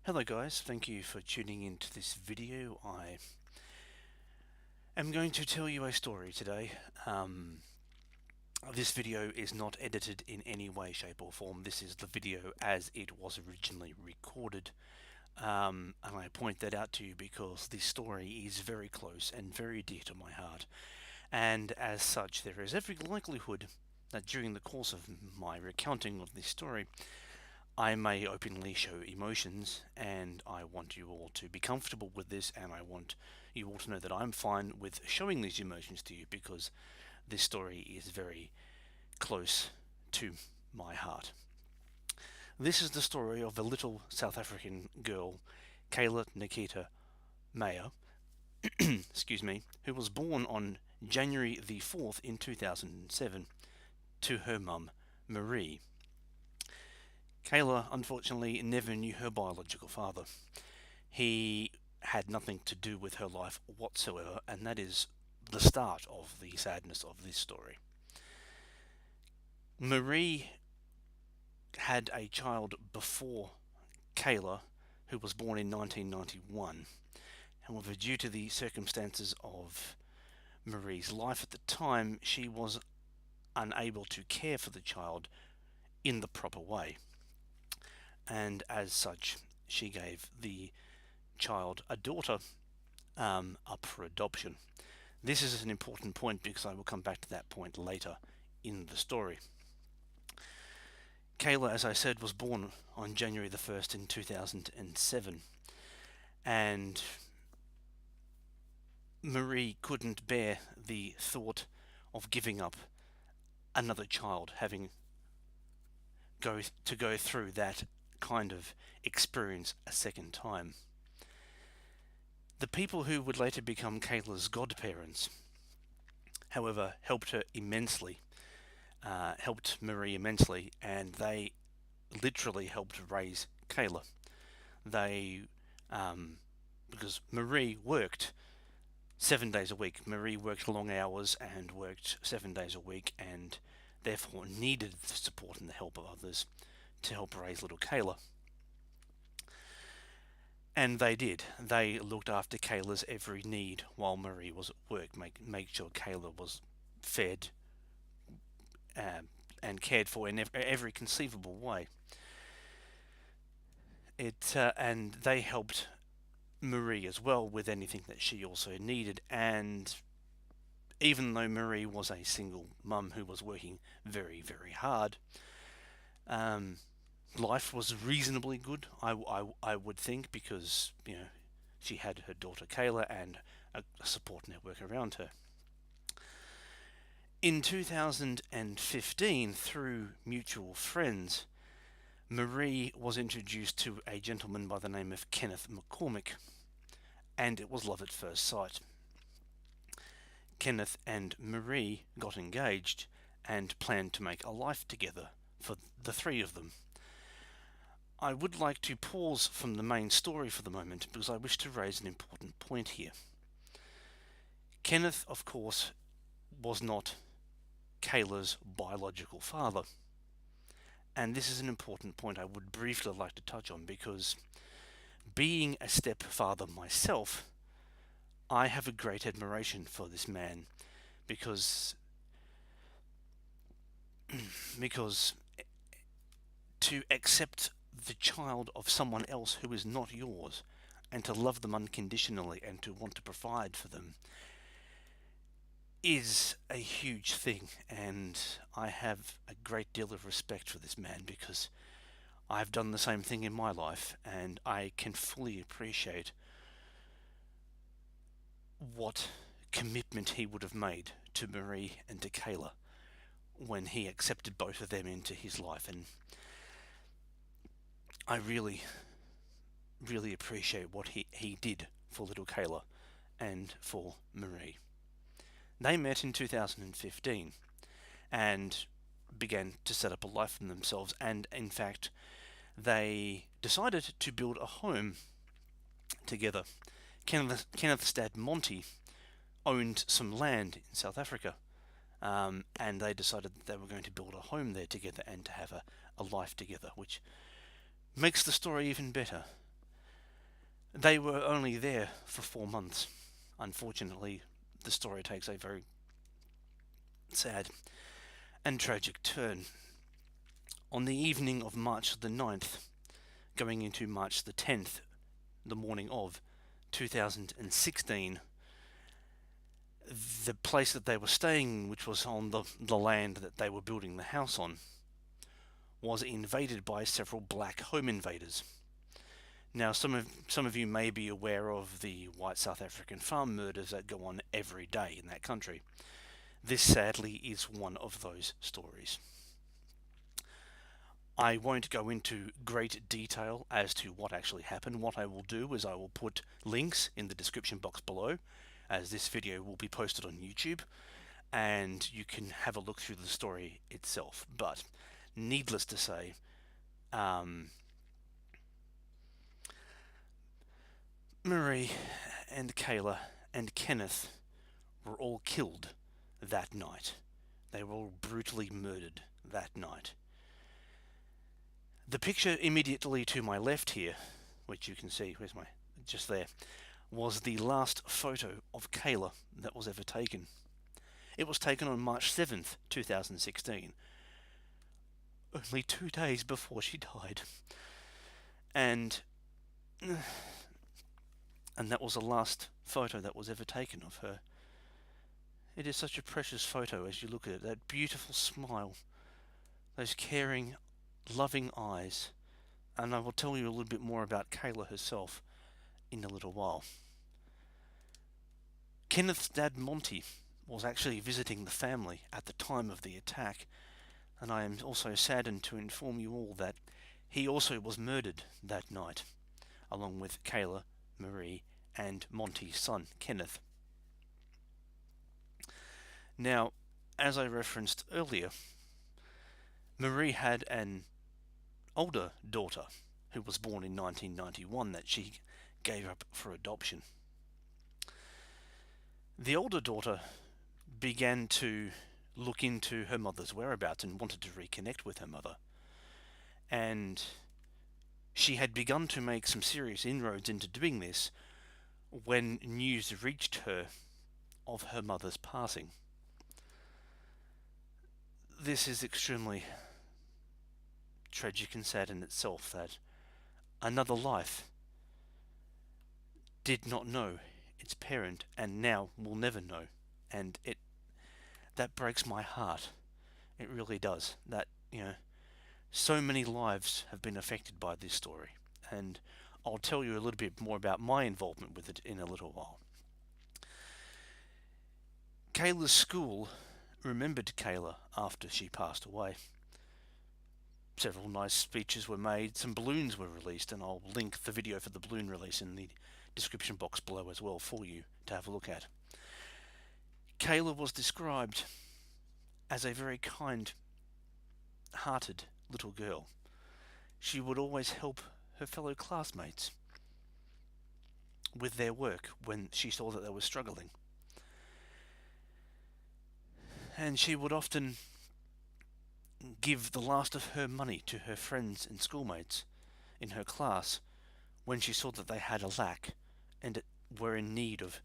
Hello guys, thank you for tuning into this video. I am going to tell you a story today. This video is not edited in any way, shape or form. This is the video as it was originally recorded. And I point that out to you because this story is very close and very dear to my heart. And as such, there is every likelihood that during the course of my recounting of this story, I may openly show emotions, and I want you all to be comfortable with this, and I want you all to know that I'm fine with showing these emotions to you because this story is very close to my heart. This is the story of a little South African girl, Kayla Nikita Meyer, excuse me, who was born on January the 4th in 2007 to her mum, Marie. Kayla, unfortunately, never knew her biological father. He had nothing to do with her life whatsoever, and that is the start of the sadness of this story. Marie had a child before Kayla, who was born in 1991. However, due to the circumstances of Marie's life at the time, she was unable to care for the child in the proper way. And as such, she gave the child a daughter up for adoption. This is an important point because I will come back to that point later in the story. Kayla, as I said, was born on January the 1st in 2007, and Marie couldn't bear the thought of giving up another child, having to go through that kind of experience a second time. The people who would later become Kayla's godparents, however, helped Marie immensely, and they literally helped raise Kayla. Because Marie worked 7 days a week. Marie worked long hours and worked 7 days a week, and therefore needed the support and the help of others to help raise little Kayla. And they did. They looked after Kayla's every need while Marie was at work, make sure Kayla was fed and cared for in every conceivable way. And they helped Marie as well with anything that she also needed. And even though Marie was a single mum who was working very, very hard, life was reasonably good, I would think, because she had her daughter Kayla and a support network around her. In 2015, through mutual friends, Marie was introduced to a gentleman by the name of Kenneth McCormick, and it was love at first sight. Kenneth and Marie got engaged and planned to make a life together for the three of them. I would like to pause from the main story for the moment because I wish to raise an important point here. Kenneth, of course, was not Kayla's biological father. And this is an important point I would briefly like to touch on because being a stepfather myself, I have a great admiration for this man because to accept the child of someone else who is not yours and to love them unconditionally and to want to provide for them is a huge thing, and I have a great deal of respect for this man because I've done the same thing in my life, and I can fully appreciate what commitment he would have made to Marie and to Kayla when he accepted both of them into his life. And I really, really appreciate what he did for little Kayla and for Marie. They met in 2015 and began to set up a life for themselves, and in fact they decided to build a home together. Kenneth's dad Monty owned some land in South Africa, and they decided that they were going to build a home there together and to have a life together, which makes the story even better. They were only there for 4 months. Unfortunately, the story takes a very sad and tragic turn. On the evening of March the 9th, going into March the 10th, the morning of 2016, the place that they were staying, which was on the land that they were building the house on, was invaded by several black home invaders. Now, some of you may be aware of the white South African farm murders that go on every day in that country. This sadly is one of those stories. I won't go into great detail as to what actually happened. What I will do is I will put links in the description box below, as this video will be posted on YouTube, and you can have a look through the story itself. But needless to say, Marie and Kayla and Kenneth were all killed that night. They were all brutally murdered that night. The picture immediately to my left here, which you can see, just there, was the last photo of Kayla that was ever taken. It was taken on March 7th, 2016, only 2 days before she died. And that was the last photo that was ever taken of her. It is such a precious photo as you look at it, that beautiful smile, those caring, loving eyes, and I will tell you a little bit more about Kayla herself in a little while. Kenneth's dad, Monty, was actually visiting the family at the time of the attack, and I am also saddened to inform you all that he also was murdered that night, along with Kayla, Marie, and Monty's son, Kenneth. Now, as I referenced earlier, Marie had an older daughter who was born in 1991 that she gave up for adoption. The older daughter began to look into her mother's whereabouts and wanted to reconnect with her mother. And she had begun to make some serious inroads into doing this when news reached her of her mother's passing. This is extremely tragic and sad in itself, that another life did not know its parent and now will never know, and that breaks my heart. It really does. That, so many lives have been affected by this story, and I'll tell you a little bit more about my involvement with it in a little while. Kayla's school remembered Kayla after she passed away. Several nice speeches were made, some balloons were released, and I'll link the video for the balloon release in the description box below as well for you to have a look at. Kayla was described as a very kind-hearted little girl. She would always help her fellow classmates with their work when she saw that they were struggling. And she would often give the last of her money to her friends and schoolmates in her class when she saw that they had a lack and were in need of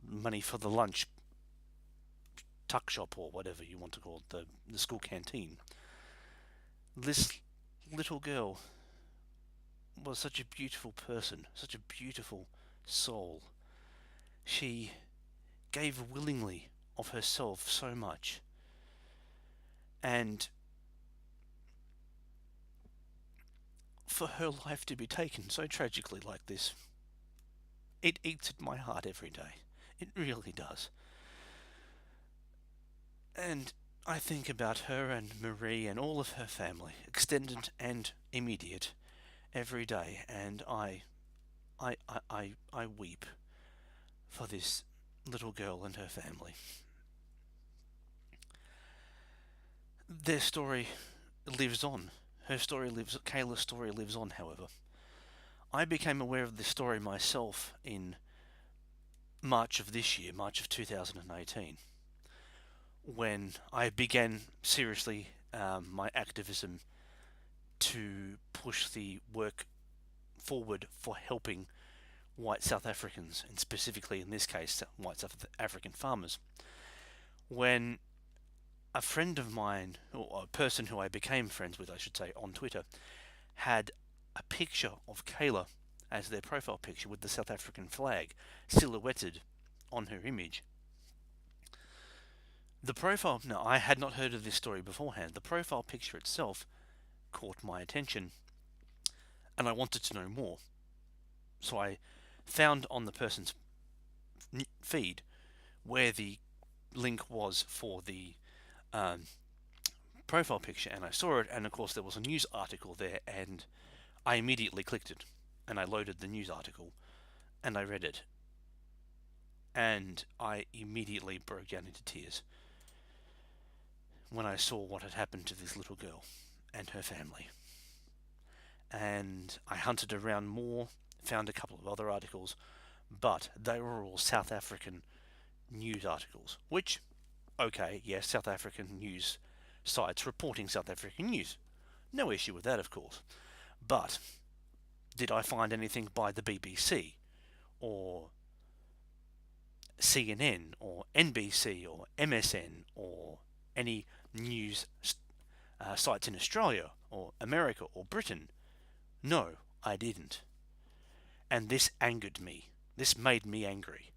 money for the lunch tuck shop, or whatever you want to call it, the school canteen. This little girl was such a beautiful person, such a beautiful soul. She gave willingly of herself so much, and for her life to be taken so tragically like this, it eats at my heart every day. It really does. And I think about her and Marie and all of her family, extended and immediate, every day, and I weep for this little girl and her family. Their story lives on. Kayla's story lives on, however. I became aware of this story myself in March of this year, March of 2018, when I began seriously my activism to push the work forward for helping white South Africans, and specifically in this case, white South African farmers. When a friend of mine, or a person who I became friends with, I should say, on Twitter, had a picture of Kayla as their profile picture with the South African flag silhouetted on her image. The profile, no, I had not heard of this story beforehand. The profile picture itself caught my attention, and I wanted to know more. So I found on the person's feed where the link was for the profile picture, and I saw it, and of course there was a news article there, and I immediately clicked it, and I loaded the news article, and I read it, and I immediately broke down into tears when I saw what had happened to this little girl and her family. And I hunted around more, found a couple of other articles, but they were all South African news articles, which, okay, yes, South African news sites reporting South African news. No issue with that, of course. But did I find anything by the BBC or CNN or NBC or MSN or any news sites in Australia or America or Britain? No, I didn't. And this angered me. This made me angry.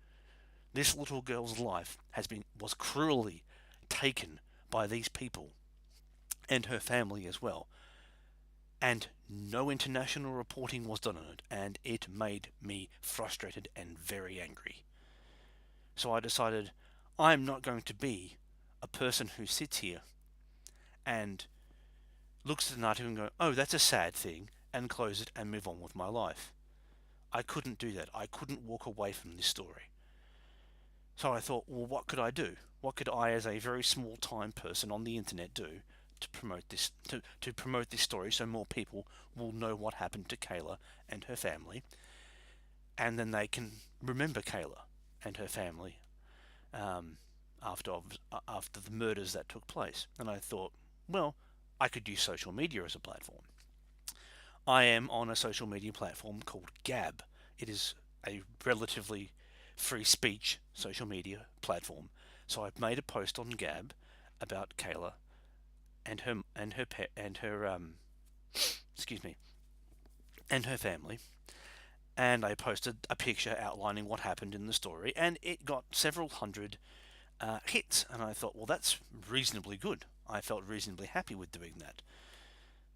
This little girl's life was cruelly taken by these people, and her family as well. And no international reporting was done on it, and it made me frustrated and very angry. So I decided I'm not going to be a person who sits here and looks at an article and go, oh, that's a sad thing, and close it and move on with my life. I couldn't do that. I couldn't walk away from this story. So I thought, well, what could I do? What could I, as a very small-time person on the internet, do to promote this to promote this story so more people will know what happened to Kayla and her family, and then they can remember Kayla and her family after the murders that took place. And I thought, well, I could use social media as a platform. I am on a social media platform called Gab. It is a relatively free speech social media platform. So I've made a post on Gab about Kayla and her family, and I posted a picture outlining what happened in the story, and it got several hundred hits, and I thought, well, that's reasonably good. I felt reasonably happy with doing that.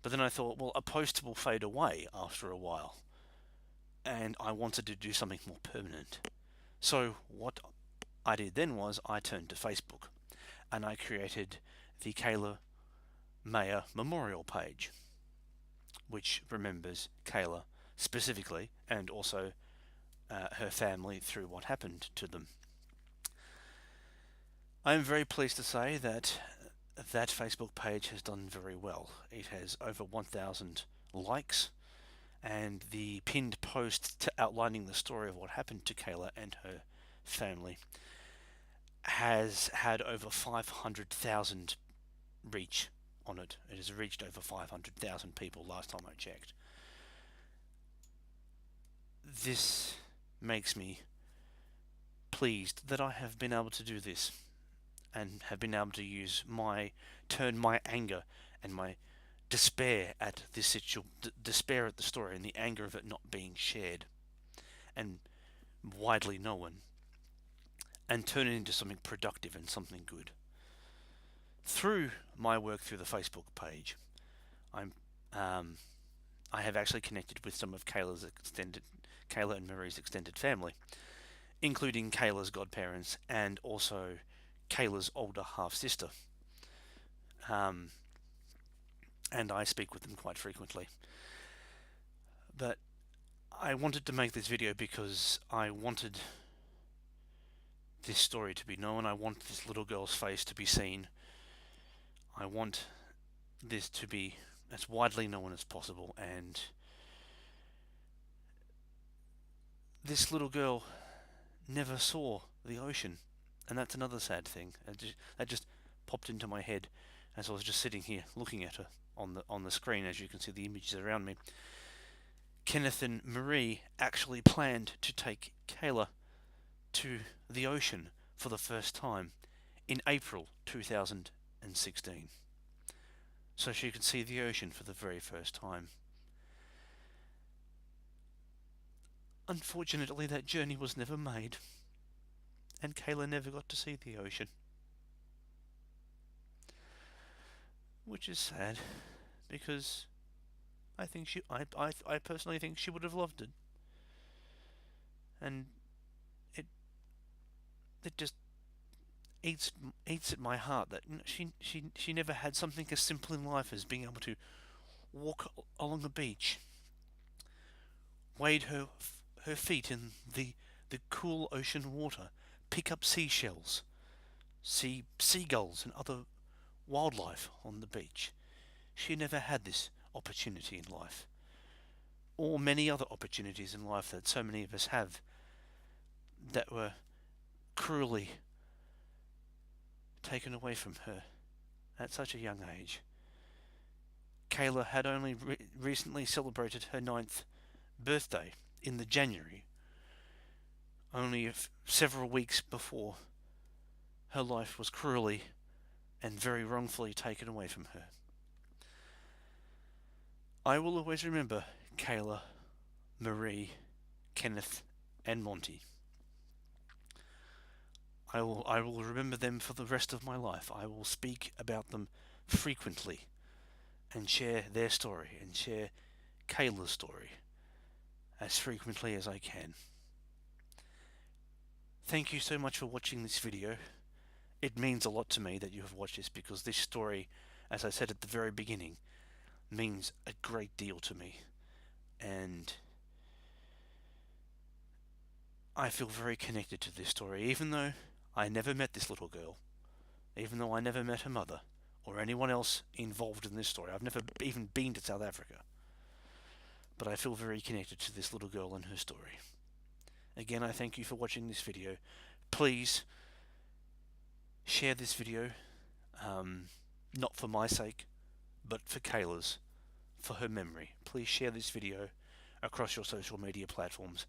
But then I thought, well, a post will fade away after a while, and I wanted to do something more permanent. So what I did then was I turned to Facebook, and I created the Kayla Meyer memorial page, which remembers Kayla specifically, and also her family through what happened to them. I am very pleased to say that that Facebook page has done very well. It has over 1,000 likes, and the pinned post outlining the story of what happened to Kayla and her family has had over 500,000 reach on it. It has reached over 500,000 people last time I checked. This makes me pleased that I have been able to do this, and have been able to turn my anger and my despair at this despair at the story and the anger of it not being shared and widely known, and turn it into something productive and something good. Through my work through the Facebook page, I have actually connected with some of Kayla and Marie's extended family, including Kayla's godparents and also Kayla's older half-sister. And I speak with them quite frequently. But I wanted to make this video because I wanted this story to be known. I want this little girl's face to be seen. I want this to be as widely known as possible, and this little girl never saw the ocean, and that's another sad thing. That just popped into my head as I was just sitting here looking at her on the screen. As you can see, the images around me. Kenneth and Marie actually planned to take Kayla to the ocean for the first time in April 2016, so she could see the ocean for the very first time. Unfortunately, that journey was never made, and Kayla never got to see the ocean, which is sad, because I personally think she would have loved it, and it it just eats at my heart that she never had something as simple in life as being able to walk along a beach, wade her feet in the cool ocean water, pick up seashells, see seagulls and other wildlife on the beach. She never had this opportunity in life, or many other opportunities in life that so many of us have, that were cruelly taken away from her at such a young age. Kayla had only recently celebrated her 9th birthday in the January, only several weeks before her life was cruelly and very wrongfully taken away from her. I will always remember Kayla, Marie, Kenneth, and Monty. I will remember them for the rest of my life. I will speak about them frequently and share their story and share Kayla's story as frequently as I can. Thank you so much for watching this video. It means a lot to me that you have watched this, because this story, as I said at the very beginning, means a great deal to me, and I feel very connected to this story, even though I never met this little girl, even though I never met her mother or anyone else involved in this story. I've never even been to South Africa, but I feel very connected to this little girl and her story. Again, I thank you for watching this video. Please share this video, not for my sake, but for Kayla's, for her memory. Please share this video across your social media platforms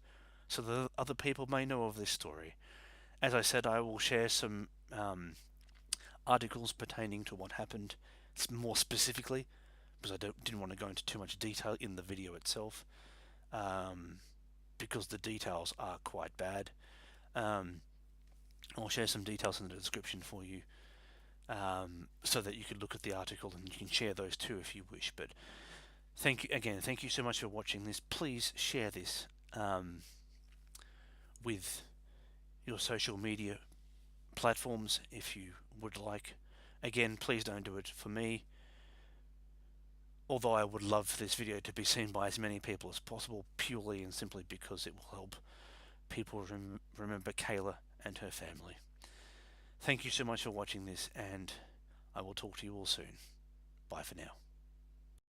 so that other people may know of this story. As I said, I will share some articles pertaining to what happened more specifically, because I didn't want to go into too much detail in the video itself, because the details are quite bad. I'll share some details in the description for you, so that you could look at the article and you can share those too if you wish. But thank you so much for watching this. Please share this with your social media platforms if you would like. Again, please don't do it for me, although I would love this video to be seen by as many people as possible, purely and simply because it will help people remember Kayla and her family. Thank you so much for watching this, and I will talk to you all soon. Bye for now.